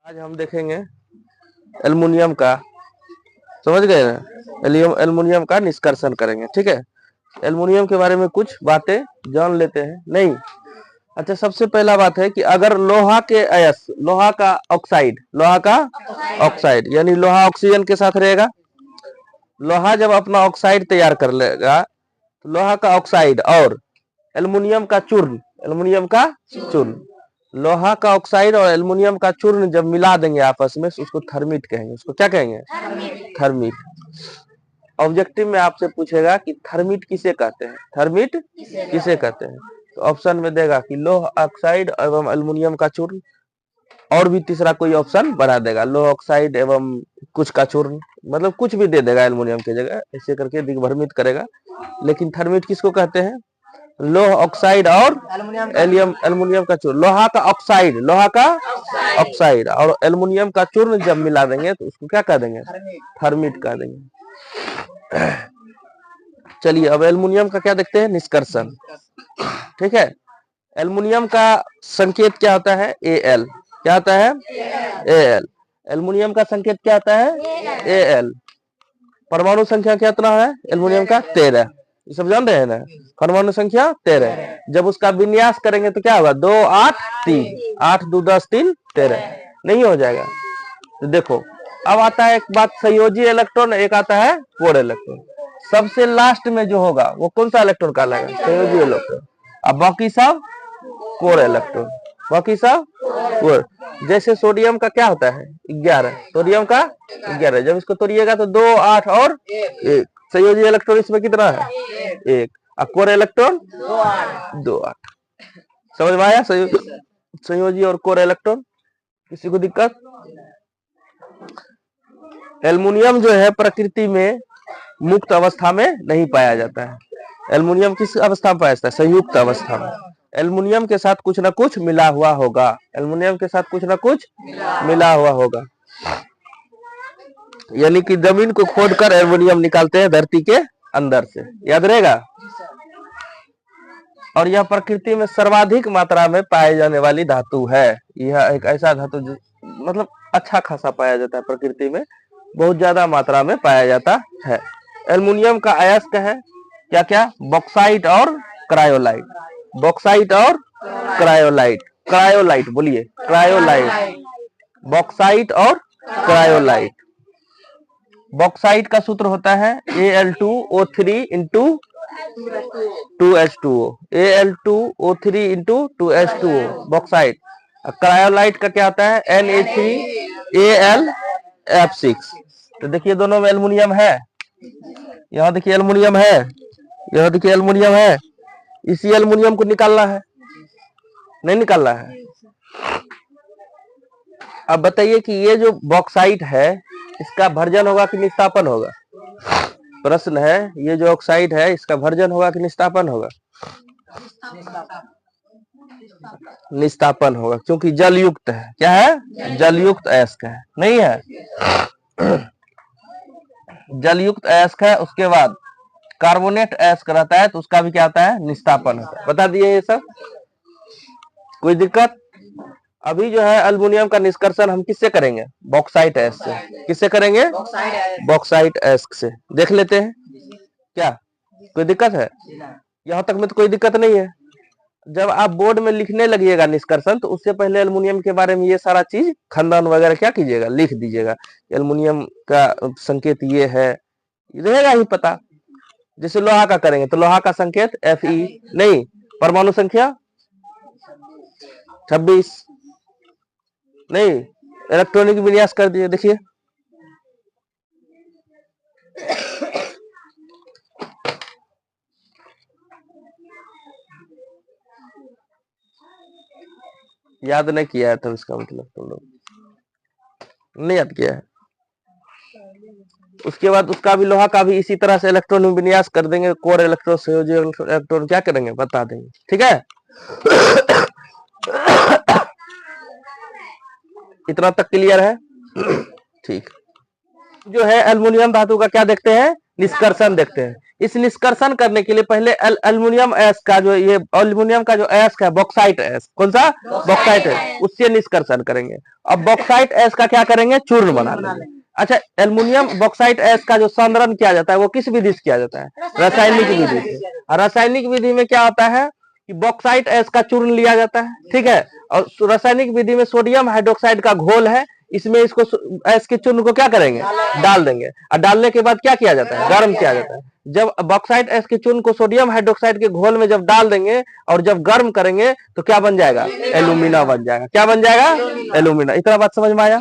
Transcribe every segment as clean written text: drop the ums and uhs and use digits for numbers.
आज हम देखेंगे एल्युमिनियम का, समझ गए ना। एल्युमिनियम का निष्कर्षण करेंगे, ठीक है। एल्युमिनियम के बारे में कुछ बातें जान लेते हैं। नहीं, अच्छा, सबसे पहला बात है कि अगर लोहा के अयस्क, लोहा का ऑक्साइड यानी लोहा ऑक्सीजन के साथ रहेगा। लोहा जब अपना ऑक्साइड तैयार कर लेगा तो लोहा का ऑक्साइड और एल्युमिनियम का चूर्ण, लोहा का ऑक्साइड और एल्युमिनियम का चूर्ण जब मिला देंगे आपस में, उसको थर्मिट कहेंगे। उसको क्या कहेंगे? थर्मिट। ऑब्जेक्टिव में आपसे पूछेगा कि थर्मिट किसे कहते हैं, थर्मिट किसे कहते हैं। तो ऑप्शन में देगा कि लोह ऑक्साइड एवं एल्युमिनियम का चूर्ण, और भी तीसरा कोई ऑप्शन बना देगा, लोह ऑक्साइड एवं कुछ का चूर्ण, मतलब कुछ भी दे देगा एल्युमिनियम की जगह, ऐसे करके दिग्भ्रमित करेगा। लेकिन थर्मिट किसको कहते हैं? लोह ऑक्साइड और एल्युमिनियम का चूर्ण, लोहा का ऑक्साइड और एल्युमिनियम का चूर्ण जब मिला देंगे तो उसको क्या कह देंगे? थर्मिट कह देंगे। चलिए अब एल्युमिनियम का क्या देखते हैं, निष्कर्षण। ठीक है, एल्युमिनियम का संकेत क्या होता है? Al। क्या होता है? Al। एल्युमिनियम का संकेत क्या होता है? Al। परमाणु संख्या कितना है एल्युमिनियम का? 13। ये सब जान रहे हैं ना, परमाणु संख्या 13। जब उसका विन्यास करेंगे तो क्या होगा? 2 8 3, 8 2 10 3 13, नहीं हो जाएगा। तो देखो, अब आता है एक बात, संयोजी इलेक्ट्रॉन, एक आता है कोर इलेक्ट्रॉन। सबसे लास्ट में जो होगा वो कौन सा इलेक्ट्रॉन कहलाएगा? संयोजी इलेक्ट्रॉन। अब बाकी सब कोर इलेक्ट्रॉन, बाकी सब कोर। जैसे सोडियम का क्या होता है? 11, सोडियम का 11। जब इसको तोड़िएगा तो 2 8 और 1। संयोजी इलेक्ट्रॉन इसमें कितना है? 1। और कोर इलेक्ट्रॉन 2 8। समझ में आया? संयोजी और कोर इलेक्ट्रॉन। किसी को दिक्कत? एल्युमिनियम जो है प्रकृति में मुक्त अवस्था में नहीं पाया जाता है। एल्युमिनियम किस अवस्था में पाया जाता है? संयुक्त अवस्था में। एल्युमिनियम के साथ कुछ ना कुछ मिला हुआ होगा, एल्युमिनियम के साथ कुछ ना कुछ मिला हुआ होगा। यानी कि जमीन को खोदकर एल्युमिनियम निकालते हैं धरती के अंदर से, याद रहेगा। और यह प्रकृति में सर्वाधिक मात्रा में पाए जाने वाली धातु है। यह एक ऐसा धातु जो मतलब अच्छा खासा पाया जाता है प्रकृति में, बहुत ज्यादा मात्रा में पाया जाता है। एल्युमिनियम का अयस्क है क्या क्या? बॉक्साइट और क्रायोलाइट। बॉक्साइट और क्रायोलाइट, क्रायोलाइट बोलिए, क्रायोलाइट। बॉक्साइट और क्रायोलाइट। बॉक्साइट का सूत्र होता है Al2O3 into 2H2O, Al2O3 into 2H2O, bauxite. Cryolite का क्या होता है? Na3Al F6। तो देखिए दोनों में एल्युमिनियम है, यहाँ देखिए एल्युमिनियम है, यहाँ देखिए एल्युमिनियम है। इसी एल्युमिनियम को निकालना है, नहीं निकालना है। अब बताइए कि ये जो बॉक्साइट है इसका भर्जन होगा कि निस्तापन होगा? प्रश्न है, ये जो ऑक्साइड है इसका भर्जन होगा कि निस्तापन होगा? निस्तापन होगा, क्योंकि जल युक्त है। क्या है? जल युक्त अयस्क है, नहीं है? जल युक्त अयस्क है। उसके बाद कार्बोनेट अयस्क रहता है तो उसका भी क्या होता है? निस्तापन होता है। बता दिए ये सब, कोई दिक्कत? अभी जो है एल्युमिनियम का निष्कर्षण हम किससे करेंगे? बॉक्साइट अयस्क से। किससे करेंगे? बॉक्साइट अयस्क से। देख लेते हैं, क्या कोई दिक्कत है? यहाँ तक में तो कोई दिक्कत नहीं है। जब आप बोर्ड में लिखने लगिएगा निष्कर्षण, तो उससे पहले एल्युमिनियम के बारे में ये सारा चीज खंडन वगैरह क्या कीजिएगा? लिख दीजिएगा। एल्युमिनियम का संकेत ये है, रहेगा ही पता। जैसे लोहा का करेंगे तो लोहा का संकेत Fe, नहीं, परमाणु संख्या 26, नहीं, इलेक्ट्रॉनिक विन्यास कर दिए। देखिए याद नहीं किया है तो इसका मतलब तुम लोग नहीं याद किया है। उसके बाद उसका भी, लोहा का भी इसी तरह से इलेक्ट्रॉन विन्यास कर देंगे। कोर इलेक्ट्रॉन, संयोजी इलेक्ट्रॉन क्या करेंगे? बता देंगे, ठीक है। इतना तक क्लियर है? ठीक। जो है एल्युमिनियम धातु का क्या देखते हैं? निष्कर्षण देखते हैं। इस निष्कर्षण करने के लिए पहले एल्युमिनियम अयस्क का जो ये एल्युमिनियम का जो अयस्क है बॉक्साइट अयस्क, कौन सा बॉक्साइट है, उससे निष्कर्षण करेंगे। अब बॉक्साइट अयस्क का क्या करेंगे, चूर्ण बना लेंगे। अच्छा, एल्युमिनियम बॉक्साइट अयस्क का जो संग्रहण किया जाता है वो किस विधि से किया जाता है, रासायनिक विधि से। और रासायनिक विधि में क्या होता है कि बॉक्साइट अयस्क का चूर्ण लिया जाता है, ठीक है, और रासायनिक विधि में सोडियम हाइड्रोक्साइड का घोल है, इसमें इसको अयस्क के चूर्ण को क्या करेंगे, डाल देंगे। और डालने के बाद क्या किया जाता है, गर्म किया जाता है। जब बॉक्साइट अयस्क के चूर्ण को सोडियम हाइड्रोक्साइड के घोल में जब डाल देंगे और जब गर्म करेंगे तो क्या बन जाएगा, एल्यूमिना बन जाएगा। क्या बन जाएगा, एल्यूमिना। इतना बात समझ में आया।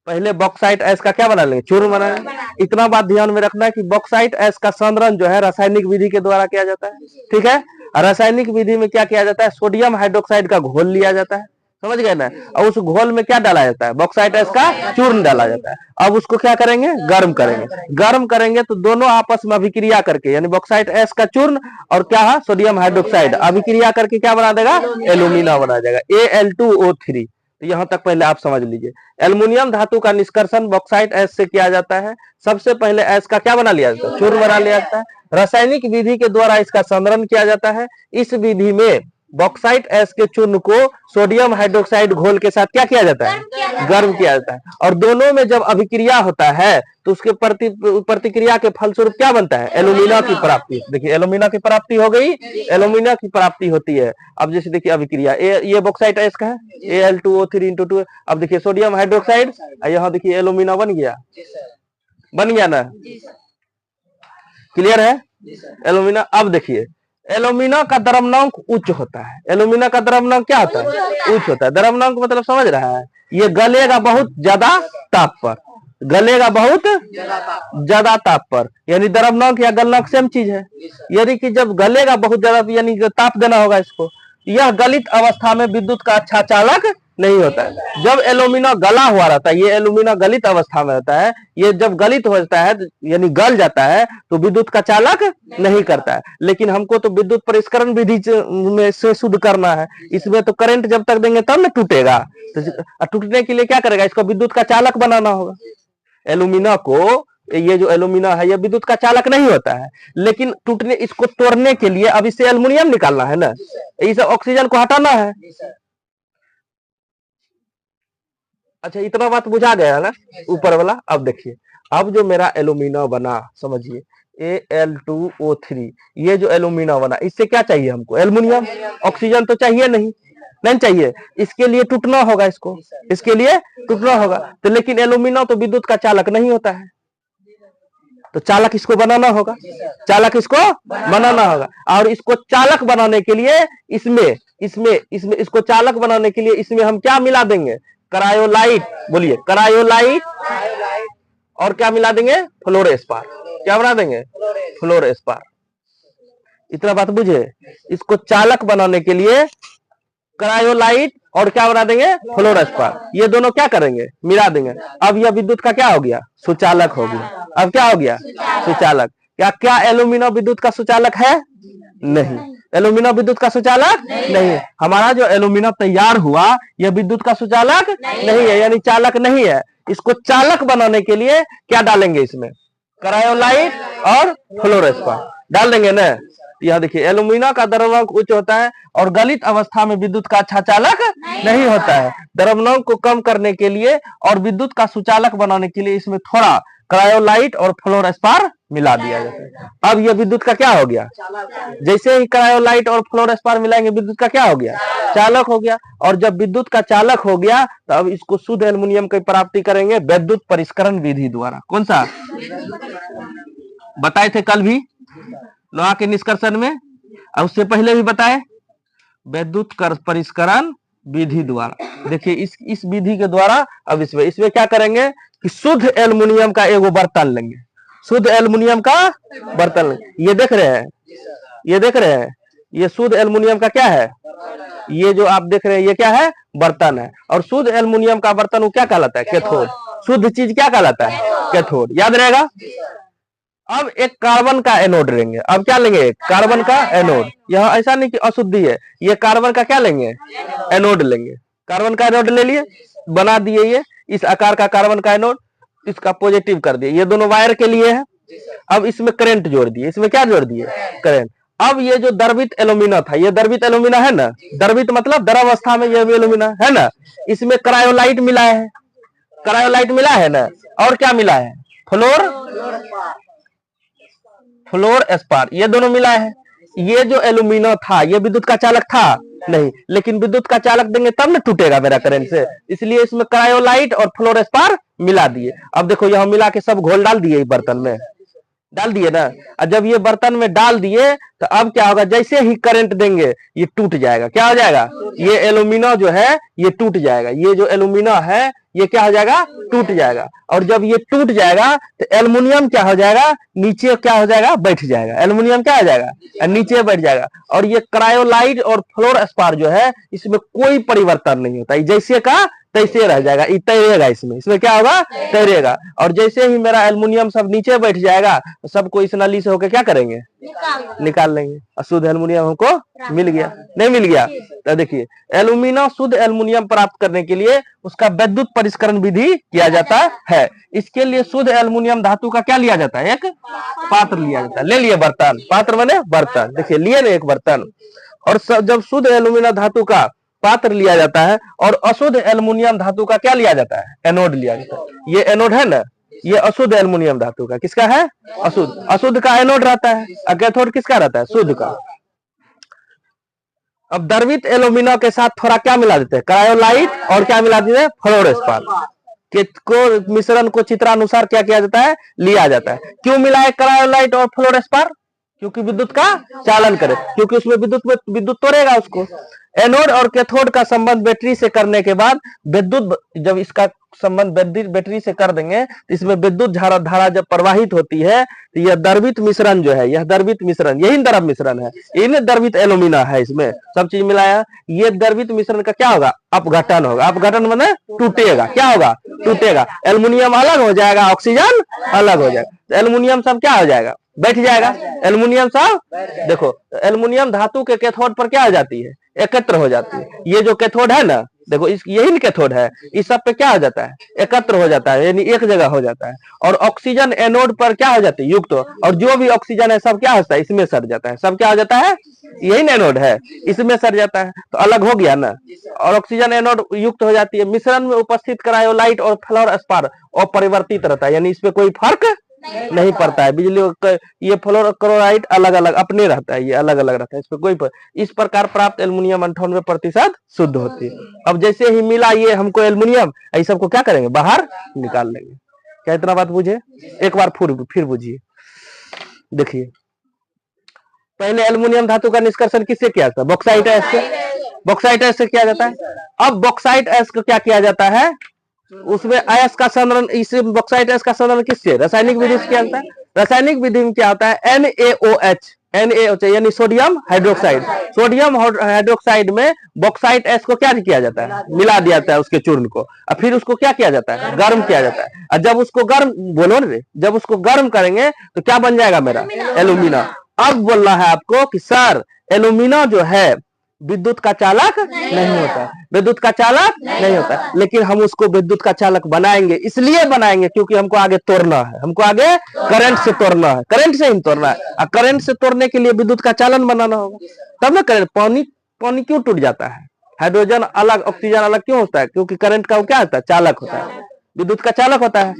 पहले बॉक्साइट अयस्क का क्या बना लेंगे, चूर्ण बना लेंगे। इतना बात ध्यान में रखना है कि बॉक्साइट अयस्क का संग्रहण जो है रासायनिक विधि के द्वारा किया जाता है, ठीक है। रासायनिक विधि में क्या किया जाता है, सोडियम हाइड्रोक्साइड का घोल लिया जाता है, समझ गए ना। और उस घोल में क्या डाला जाता है, बॉक्साइट अयस्क का चूर्ण डाला जाता है। अब उसको क्या करेंगे, गर्म करेंगे। गर्म करेंगे तो दोनों आपस में अभिक्रिया करके, यानी बॉक्साइट अयस्क का चूर्ण और क्या है, सोडियम हाइड्रोक्साइड अभिक्रिया करके क्या बना देगा, एल्यूमिना बना जाएगा, Al2O3। तो यहां तक पहले आप समझ लीजिए। एल्युमिनियम धातु का निष्कर्षण बॉक्साइट अयस्क से किया जाता है। सबसे पहले अयस्क का क्या बना लिया जाता है, चूर्ण बना लिया जाता है। रासायनिक विधि के द्वारा इसका संग्रहण किया जाता है। इस विधि में बॉक्साइट अयस्क के चूर्ण को सोडियम हाइड्रोक्साइड घोल के साथ क्या किया जाता है, गर्म किया जाता है। और दोनों में जब अभिक्रिया होता है तो उसके प्रतिक्रिया के फलस्वरूप क्या बनता है, एल्यूमिना की प्राप्ति। देखिए एल्यूमिना की प्राप्ति हो गई, एल्यूमिना की प्राप्ति होती है। अब जैसे देखिए अभिक्रिया, ये बॉक्साइट अयस्क है, Al2O3 × 2। अब देखिए सोडियम हाइड्रोक्साइड, यहाँ देखिए एल्यूमिना बन गया, बन गया ना, क्लियर है एल्यूमिना। अब देखिए एल्यूमिना का द्रव्यमानक उच्च होता है। एल्यूमिना का द्रव्यमानक क्या होता है, उच्च होता है। द्रव्यमानक मतलब समझ रहा है, ये गलेगा बहुत ज्यादा ताप पर, गलेगा बहुत ज्यादा ताप पर, यानी द्रव्यमानक या गलनांक सेम चीज है। यानी कि जब गलेगा बहुत ज्यादा यानी ताप देना होगा इसको। यह गलित अवस्था में विद्युत का अच्छा चालक नहीं होता है। जब एल्यूमिना गला हुआ रहता है, ये एल्यूमिना गलित अवस्था में रहता है, ये जब गलित हो जाता है यानी गल जाता है तो विद्युत का चालक नहीं करता है। लेकिन हमको तो विद्युत परिष्करण विधि में से शुद्ध करना है, इसमें तो करंट जब तक देंगे तब न टूटेगा। तो टूटने के लिए क्या करेगा, इसको विद्युत का चालक बनाना होगा। एल्यूमिना को, ये जो एल्यूमिना है ये विद्युत का चालक नहीं होता है, लेकिन टूटने, इसको तोड़ने के लिए अब इससे एल्युमिनियम निकालना है ना, इस ऑक्सीजन को हटाना है। अच्छा, इतना बात बुझा गया ना ऊपर वाला। अब देखिए, अब जो मेरा एल्यूमिना बना, समझिए Al2O3, ये जो एल्यूमिना बना, इससे क्या चाहिए हमको, एल्युमिनियम। ऑक्सीजन तो चाहिए नहीं, नहीं चाहिए, इसके लिए टूटना होगा, इसके लिए टूटना होगा। तो लेकिन एल्यूमिना तो विद्युत का चालक नहीं होता है, तो चालक इसको बनाना होगा, चालक इसको बनाना होगा। और इसको चालक बनाने के लिए इसमें इसको चालक बनाने के लिए इसमें हम क्या मिला देंगे, क्रायोलाइट। बोलिए क्रायोलाइट। और क्या मिला देंगे, फ्लोरेस्पार। क्या बना देंगे, फ्लोरेस्पार। इतना बात बुझे। इसको चालक बनाने के लिए क्रायोलाइट और क्या बना देंगे, फ्लोरेस्पार। ये दोनों क्या करेंगे, मिला देंगे। अब यह विद्युत का क्या हो गया, सुचालक हो गया। अब क्या हो गया, सुचालक। क्या एल्यूमिना विद्युत का सुचालक है, नहीं। एल्यूमिना विद्युत का सुचालक नहीं है। हमारा जो एल्यूमिना तैयार हुआ यह विद्युत का सुचालक नहीं है, यानी चालक नहीं है। इसको चालक बनाने के लिए क्या डालेंगे, इसमें क्रायोलाइट और फ्लोरेस्पार डाल देंगे ना। यह देखिए एल्यूमिना का द्रव्यमानक उच्च होता है और गलित अवस्था में विद्युत का अच्छा चालक नहीं होता है। द्रव्यमानक को कम करने के लिए और विद्युत का सुचालक बनाने के लिए इसमें थोड़ा क्रायोलाइट और फ्लोरेस्पार मिला दिया जाता है। अब यह विद्युत का क्या हो गया, जैसे ही क्रायोलाइट और फ्लोरेस्पार मिलाएंगे विद्युत का क्या हो गया, चालक हो गया। और जब विद्युत का चालक हो गया तो अब इसको शुद्ध एल्युमिनियम की प्राप्ति करेंगे विद्युत परिष्करण विधि द्वारा। कौन सा बताए थे कल भी लोहा के निष्कर्षण में, और उससे पहले भी बताए, विद्युत परिष्करण विधि द्वारा। देखिए इस विधि के द्वारा अब इसमें क्या करेंगे कि शुद्ध एल्युमिनियम का एगो बर्तन लेंगे, शुद्ध एल्युमिनियम का बर्तन लेंगे। ये देख रहे हैं, ये देख रहे हैं, ये शुद्ध एल्युमिनियम का क्या है, ये जो आप देख रहे हैं ये क्या है, बर्तन है। और शुद्ध एल्युमिनियम का बर्तन वो क्या कहलाता है, कैथोड। शुद्ध चीज क्या कहलाता है, कैथोड। याद रहेगा। अब एक कार्बन का एनोड लेंगे। अब क्या लेंगे, कार्बन का एनोड। यह ऐसा नहीं कि अशुद्धि है, ये कार्बन का क्या लेंगे, एनोड लेंगे। कार्बन का एनोड ले लिए, बना दिए ये इस आकार का कार्बन का एनोड, इसका पॉजिटिव कर दिए। ये दोनों वायर के लिए है, अब इसमें करंट जोड़ दिए, इसमें क्या जोड़ दिए, करंट। अब ये जो द्रवित एल्यूमिना था, ये द्रवित एल्यूमिना है ना, द्रवित मतलब द्रवावस्था में ये भी एल्यूमिना है ना, इसमें क्रायोलाइट मिला है, क्रायोलाइट मिला है ना, और क्या मिला है, फ्लोर फ्लोर एस्पार, ये दोनों मिला है। ये जो एल्यूमिना था ये विद्युत का चालक था नहीं, लेकिन विद्युत का चालक देंगे तब ना टूटेगा मेरा करंट से, इसलिए इसमें क्रायोलाइट और फ्लोर एस्पार मिला दिए। अब देखो यहां मिला के सब घोल डाल दिए बर्तन में, डाल दिए ना, और जब ये बर्तन में डाल दिए तो अब क्या होगा, जैसे ही करंट देंगे ये टूट जाएगा, क्या हो जाएगा, ये एल्यूमिना जो है ये टूट जाएगा, ये जो एल्यूमिना है ये क्या हो जाएगा, टूट जाएगा। और जब ये टूट जाएगा तो एल्युमिनियम क्या हो जाएगा, नीचे क्या हो जाएगा, बैठ जाएगा, एल्युमिनियम क्या हो जाएगा, नीचे बैठ जाएगा। और ये क्रायोलाइट और फ्लोर एस्पार जो है इसमें कोई परिवर्तन नहीं होता, जैसे का तैसे रह जाएगा, तैरेगा, इसमें इसमें क्या होगा, तैरेगा। और जैसे ही मेरा एल्युमिनियम सब नीचे बैठ जाएगा तो सबको इस नली से होकर क्या करेंगे, निकाल लेंगे, शुद्ध एल्युमिनियम हमको मिल गया, नहीं मिल गया। तो देखिए एल्यूमिना शुद्ध एल्युमिनियम प्राप्त करने के लिए उसका विद्युत परिष्करण विधि किया जाता है। इसके लिए शुद्ध एल्युमिनियम धातु का क्या लिया जाता है, एक पात्र लिया जाता है, ले लिए बर्तन, पात्र माने बर्तन, देखिए लिए ना एक बर्तन। और जब शुद्ध एल्युमिना धातु का पात्र लिया जाता है और अशुद्ध एल्युमिनियम धातु का क्या लिया जाता है, एनोड लिया जाता है। ये एनोड है ना, ये अशुद्ध एल्युमिनियम धातु का, किसका है, अशुद्ध, अशुद्ध का एनोड रहता है, और कैथोड किसका रहता है, शुद्ध का। अब द्रवित एल्युमिना के साथ थोड़ा क्या मिला देते हैं, क्रायोलाइट, और क्या मिला देते हैं, फ्लोर एस्पार को मिश्रण को चित्रानुसार क्या किया जाता है, लिया जाता है। क्यों मिला है क्रायोलाइट और फ्लोर एस्पार, क्योंकि विद्युत का चालन करे, क्योंकि उसमें विद्युत तोड़ेगा उसको। एनोड और कैथोड का संबंध बैटरी से करने के बाद विद्युत, जब इसका संबंध बैटरी से कर देंगे तो इसमें विद्युत धारा जब प्रवाहित होती है तो यह द्रवित मिश्रण जो है, यह द्रवित मिश्रण, यही द्रव मिश्रण है, यही द्रवित एल्युमिना है, इसमें सब चीज मिलाया। ये द्रवित मिश्रण का क्या होगा, अपघटन होगा, अपघटन माने टूटेगा, क्या होगा, टूटेगा, एल्युमिनियम अलग हो जाएगा, ऑक्सीजन अलग हो जाएगा, तो एल्युमिनियम सब क्या हो जाएगा, बैठ जाएगा, एल्युमिनियम सब। देखो एल्युमिनियम धातु के कैथोड पर क्या हो जाती है, एकत्र हो जाती है। ये जो कैथोड है ना, देखो इस यही कैथोड है, इस सब पे क्या हो जाता है, एकत्र हो जाता है, यानी एक जगह हो जाता है। और ऑक्सीजन एनोड पर क्या हो जाती है, युक्त, और जो भी ऑक्सीजन है सब क्या होता है, इसमें सर जाता है, सब क्या हो जाता है, यही एनोड है, इसमें सर जाता है, तो अलग हो गया ना। और ऑक्सीजन एनोड युक्त हो जाती है। मिश्रण में उपस्थित क्रायोलाइट और फ्लोर एस्पार अपरिवर्तित रहता है, यानी इसमें कोई फर्क नहीं पड़ता है। बिजली ये फ्लोरोक्लोराइड अलग अलग अपने रहता है, ये अलग अलग रहता है, इसमें कोई इस प्रकार प्राप्त एल्युमिनियम 98% शुद्ध होती है। अब जैसे ही मिला ये हमको एल्युमिनियम, इस सबको क्या करेंगे, बाहर निकाल लेंगे। क्या इतना बात बुझे, एक बार फिर बुझिए। देखिए पहले एल्युमिनियम धातु का निष्कर्षण किससे किया जाता है, बॉक्साइट एश से, बॉक्साइट एश से किया जाता है। अब बॉक्साइट एश को क्या किया जाता है, उसमें अयस्क का संरक्षण, इस बॉक्साइट अयस्क का संरक्षण किससे, रासायनिक विधि से किया जाता है। रासायनिक विधि में क्या होता है, NaOH, NaOH यानी सोडियम हाइड्रोक्साइड, सोडियम हाइड्रोक्साइड में बॉक्साइट अयस्क को क्या किया जाता है, मिला दिया जाता है उसके चूर्ण को, और फिर उसको क्या किया जाता है, गर्म किया जाता है। और जब उसको गर्म, बोलो रे, जब उसको गर्म करेंगे तो क्या बन जाएगा मेरा, एल्युमिना। अब बोल रहा है आपको कि सर एल्युमिना जो है विद्युत का चालक नहीं होता, विद्युत का चालक नहीं होता, लेकिन हम उसको विद्युत का चालक बनाएंगे, इसलिए बनाएंगे क्योंकि हमको आगे तोड़ना है, हमको आगे करंट से तोड़ना है, करंट से ही तोड़ना है। और करंट से तोड़ने के लिए विद्युत का चालन बनाना होगा, तब ना करंट। पानी क्यों टूट जाता है, हाइड्रोजन अलग ऑक्सीजन अलग क्यों होता है, क्योंकि करंट का वो क्या होता है, चालक होता है, विद्युत का चालक होता है।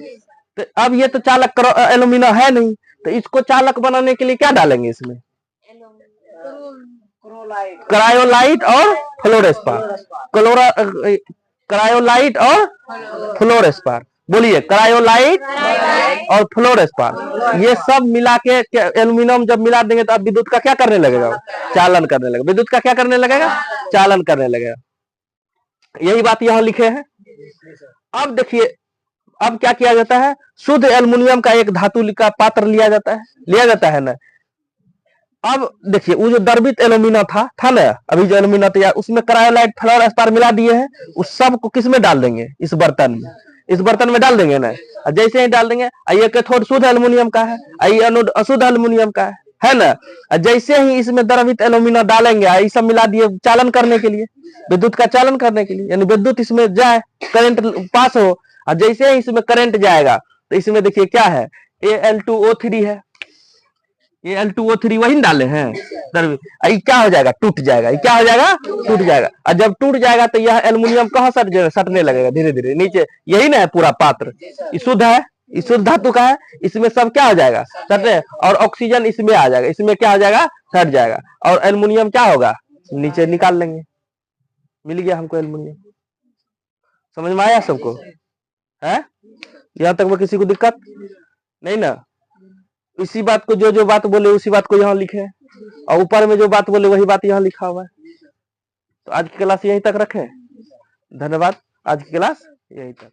तो अब ये तो चालक एल्युमिना है नहीं, तो इसको चालक बनाने के लिए क्या डालेंगे इसमें, क्रायोलाइट और फ्लोर एस्पार, क्रायोलाइट और फ्लोर एस्पार, बोलिए क्रायोलाइट और फ्लोर एस्पार, ये सब मिला के एल्युमिनियम जब मिला देंगे तो अब विद्युत का क्या करने लगेगा, चालन करने लगेगा, विद्युत का क्या करने लगेगा, चालन करने लगेगा। यही बात यहां लिखे हैं। अब देखिए अब क्या किया जाता है, शुद्ध एल्युमिनियम का एक धातु का पात्र लिया जाता है ना। अब देखिए वो जो द्रवित एल्युमिना था ना, अभी जो एल्युमिना था उसमें क्रायोलाइट फ्लोर एस्पार मिला दिए हैं, उस सब को किस में डाल देंगे, इस बर्तन में, इस बर्तन में डाल देंगे ना। जैसे ही डाल देंगे, ये कैथोड शुद्ध एल्युमिनियम का है, ये एनोड अशुद्ध एल्युमिनियम का है ना। जैसे ही इसमें द्रवित एल्युमिना डालेंगे, ये सब मिला दिए चालन करने के लिए, विद्युत का चालन करने के लिए, यानी विद्युत इसमें जाए, करंट पास हो। और जैसे ही इसमें करंट जाएगा तो इसमें देखिए क्या है Al2O3 है, Al2O3 वही डाले हैं, ये क्या हो जाएगा, टूट जाएगा, ये क्या हो जाएगा, टूट जाएगा। और जब टूट जाएगा तो यह एल्युमिनियम कहाँ सटने लगेगा धीरे धीरे नीचे, यही ना है पूरा पात्र, ये शुद्ध है, ये शुद्ध धातु का है, इसमें सब क्या हो जाएगा, सटने, और ऑक्सीजन इसमें आ जाएगा, इसमें क्या हो जाएगा, सट जाएगा, और एल्युमिनियम क्या होगा, नीचे निकाल लेंगे। मिल गया हमको एल्युमिनियम। समझ में आया सबको है? यहाँ तक में किसी को दिक्कत नहीं ना? इसी बात को जो बात बोले उसी बात को यहाँ लिखे, और ऊपर में जो बात बोले वही बात यहाँ लिखा हुआ है। तो आज की क्लास यहीं तक रखें। धन्यवाद। आज की क्लास यहीं तक।